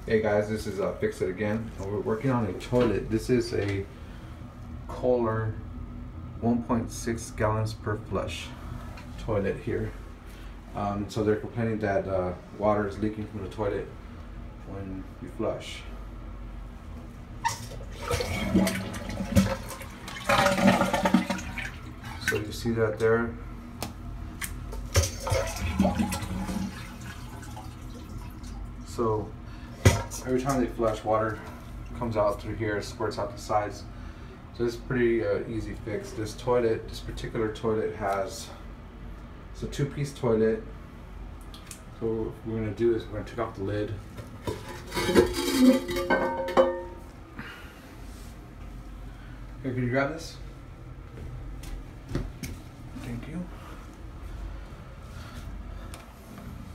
Hey guys, this is Fix It Again. We're working on a toilet. This is a Kohler 1.6 gallons per flush toilet here. So they're complaining that water is leaking from the toilet when you flush. So you see that there. So every time they flush, water comes out through here, squirts out the sides. So it's pretty easy fix. This particular toilet it's a two-piece toilet. So what we're gonna do is we're gonna take off the lid. Here, can you grab this? Thank you.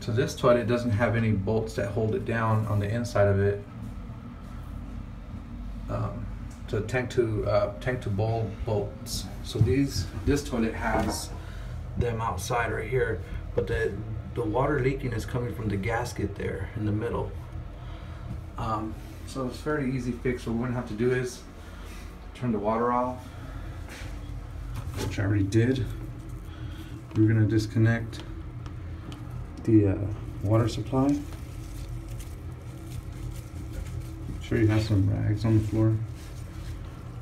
So this toilet doesn't have any bolts that hold it down on the inside of it. So tank to bowl bolts. So this toilet has them outside right here, but the water leaking is coming from the gasket there in the middle. So it's a fairly easy fix. What we're gonna have to do is turn the water off, which I already did. We're gonna disconnect the water supply. Make sure you have some rags on the floor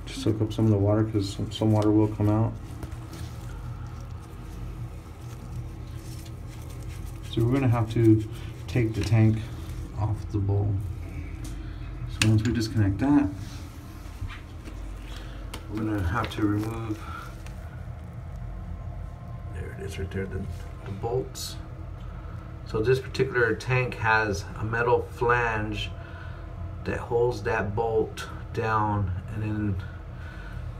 to soak up some of the water, because some water will come out. So we're gonna have to take the tank off the bowl. So once we disconnect that, we're gonna have to remove, there it is right there, the bolts. So this particular tank has a metal flange that holds that bolt down, and then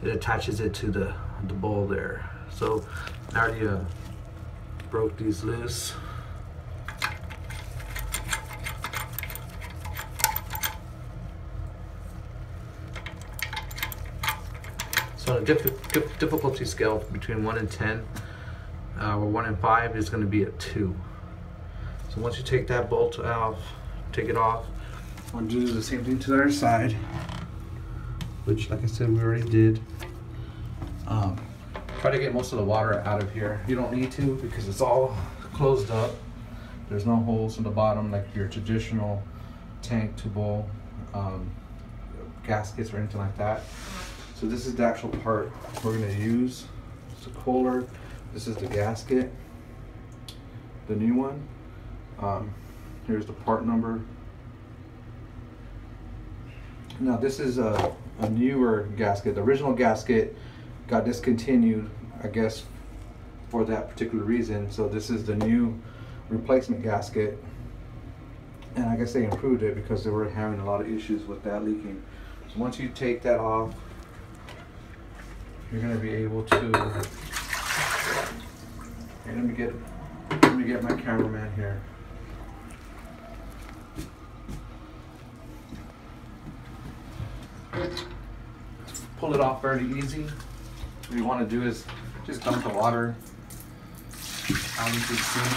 it attaches it to the bowl there. So I already broke these loose. So on a difficulty scale between 1 and 10, or 1 and 5 is going to be a 2. So once you take that bolt off, take it off, I'm going to do the same thing to the other side, which, like I said, we already did. Try to get most of the water out of here. You don't need to, because it's all closed up. There's no holes in the bottom like your traditional tank to bowl gaskets or anything like that. So this is the actual part we're going to use. It's a Kohler. This is the gasket, the new one. Here's the part number. Now this is a newer gasket. The original gasket got discontinued, I guess, for that particular reason. So this is the new replacement gasket, and I guess they improved it because they were having a lot of issues with that leaking. So once you take that off, you're going to be able to, let me get my cameraman here. Pull it off fairly easy. What you want to do is just dump the water out into the sink.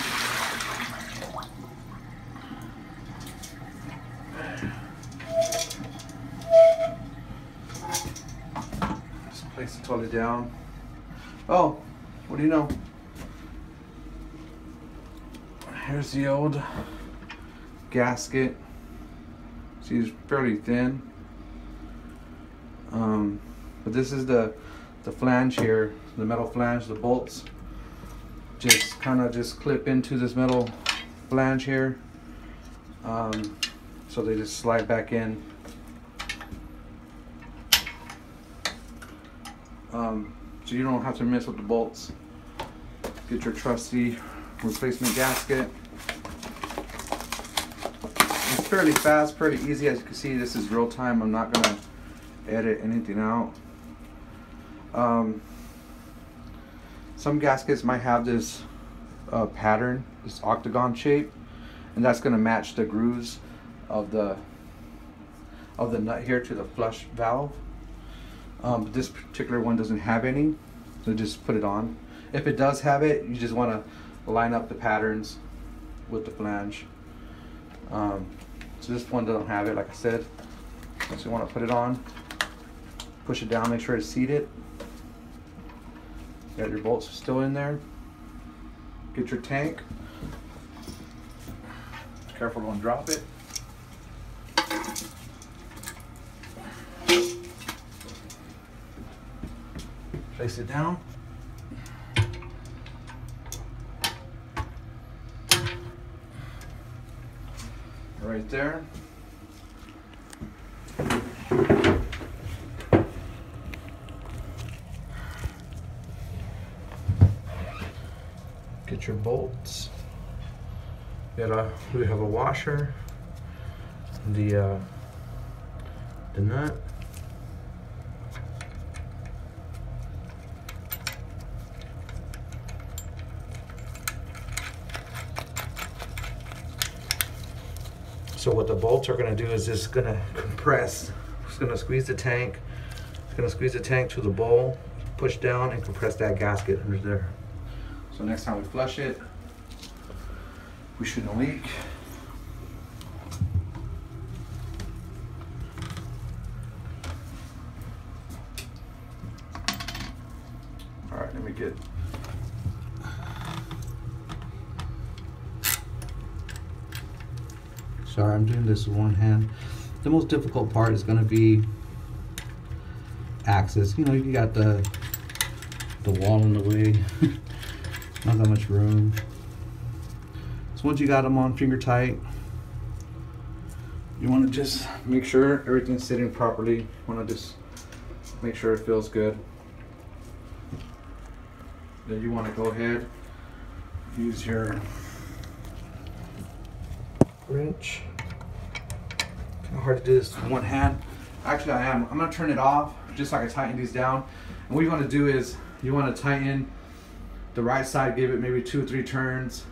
Just place the toilet down. Oh, what do you know? Here's the old gasket. See, it's fairly thin. But this is the flange here, the metal flange. The bolts just kind of clip into this metal flange here. So they just slide back in. So you don't have to mess with the bolts. Get your trusty replacement gasket. It's fairly fast, pretty easy. As you can see, this is real time. I'm not gonna edit anything out. Some gaskets might have this pattern, this octagon shape, and that's gonna match the grooves of the nut here to the flush valve. But this particular one doesn't have any, so just put it on. If it does have it, you just want to line up the patterns with the flange. So this one doesn't have it, like I said. So you want to put it on, push it down, make sure it's seated. You got your bolts still in there. Get your tank. Careful, don't drop it. Place it down. Right there. Get your bolts. We have a washer, the nut. So what the bolts are going to do is it's going to compress. It's going to squeeze the tank. It's going to squeeze the tank to the bowl, push down, and compress that gasket under there. So next time we flush it, we shouldn't leak. All right, let me get. Sorry, I'm doing this with one hand. The most difficult part is going to be access. You know, you got the wall in the way. Not that much room. So once you got them on finger tight, you want to just make sure everything's sitting properly. You want to just make sure it feels good. Then you want to go ahead, use your wrench. Kind of hard to do this with one hand. Actually, I'm going to turn it off just so I can tighten these down. And what you want to do is you want to tighten the right side, give it maybe 2 or 3 turns.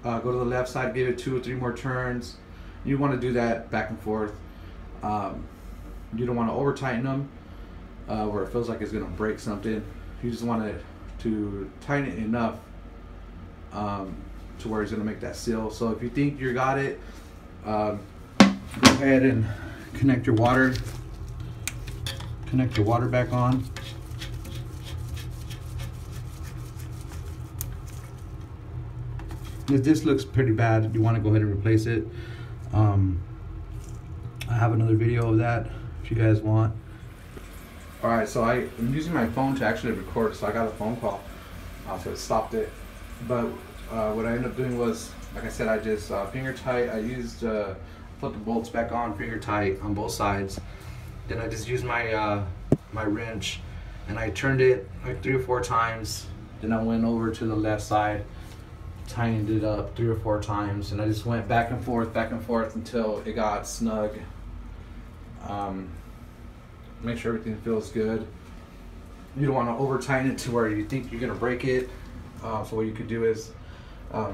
Go to the left side, give it 2 or 3 more turns. You want to do that back and forth. You don't want to over tighten them where it feels like it's going to break something. You just want to tighten it enough to where it's going to make that seal. So if you think you got it, go ahead and connect your water back on. If this looks pretty bad, you want to go ahead and replace it. I have another video of that if you guys want. All right, so I'm using my phone to actually record, so I got a phone call, so it stopped it. But what I ended up doing was, like I said, I just finger tight. I used put the bolts back on finger tight on both sides. Then I just used my my wrench and I turned it like 3 or 4 times. Then I went over to the left side, tightened it up 3 or 4 times, and I just went back and forth until it got snug. Make sure everything feels good. You don't want to over tighten it to where you think you're gonna break it. So what you could do is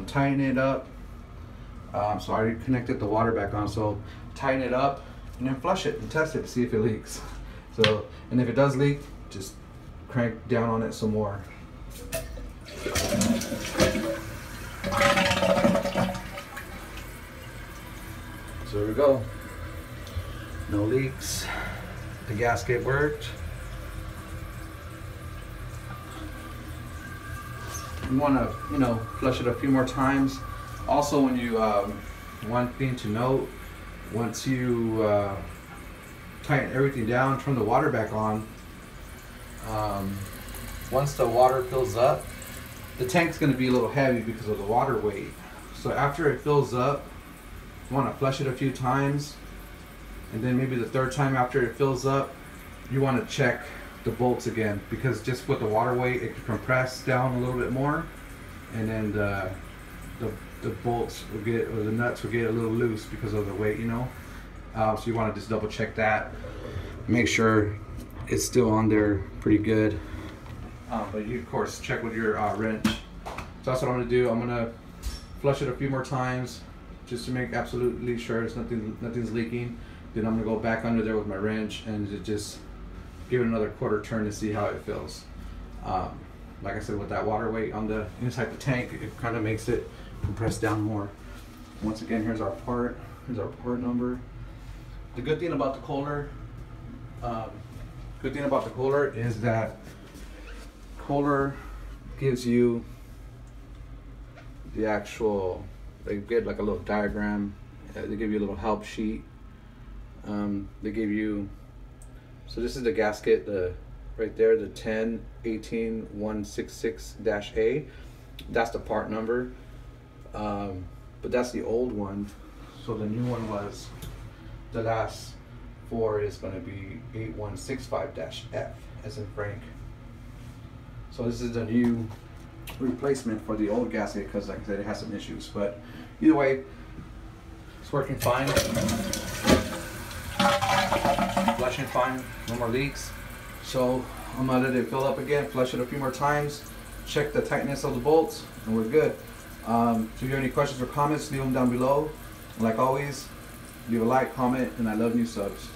tighten it up. So I already connected the water back on, so tighten it up and then flush it and test it to see if it leaks. So, and if it does leak, just crank down on it some more. So there we go. No leaks. The gasket worked. You want to, flush it a few more times. Also, when you, one thing to note, once you tighten everything down, turn the water back on, once the water fills up, the tank's going to be a little heavy because of the water weight. So after it fills up, you want to flush it a few times, and then maybe the 3rd time after it fills up, you want to check the bolts again, because just with the water weight, it can compress down a little bit more, and then the bolts will get, or the nuts will get a little loose because of the weight, so you want to just double check that, make sure it's still on there pretty good. But you of course check with your wrench. So that's what I'm going to do. I'm going to flush it a few more times just to make absolutely sure it's nothing's leaking. Then I'm going to go back under there with my wrench and just give it another 1/4 turn to see how it feels. Like I said, with that water weight on the inside the tank, it kind of makes it compress down more. Once again, here's our part. Here's our part number. The good thing about the Kohler, is that Kohler gives you the actual, they get like a little diagram, they give you a little help sheet. They give you, so this is the gasket, right there, the 10-18-166-A. That's the part number, but that's the old one. So the new one was, the last four is going to be 8165-F, as in Frank. So this is the new replacement for the old gasket, because like I said, it has some issues. But either way, it's working fine. Flushing fine, no more leaks. So I'm gonna let it fill up again, flush it a few more times, check the tightness of the bolts, and we're good. So if you have any questions or comments, leave them down below. And like always, leave a like, comment, and I love new subs.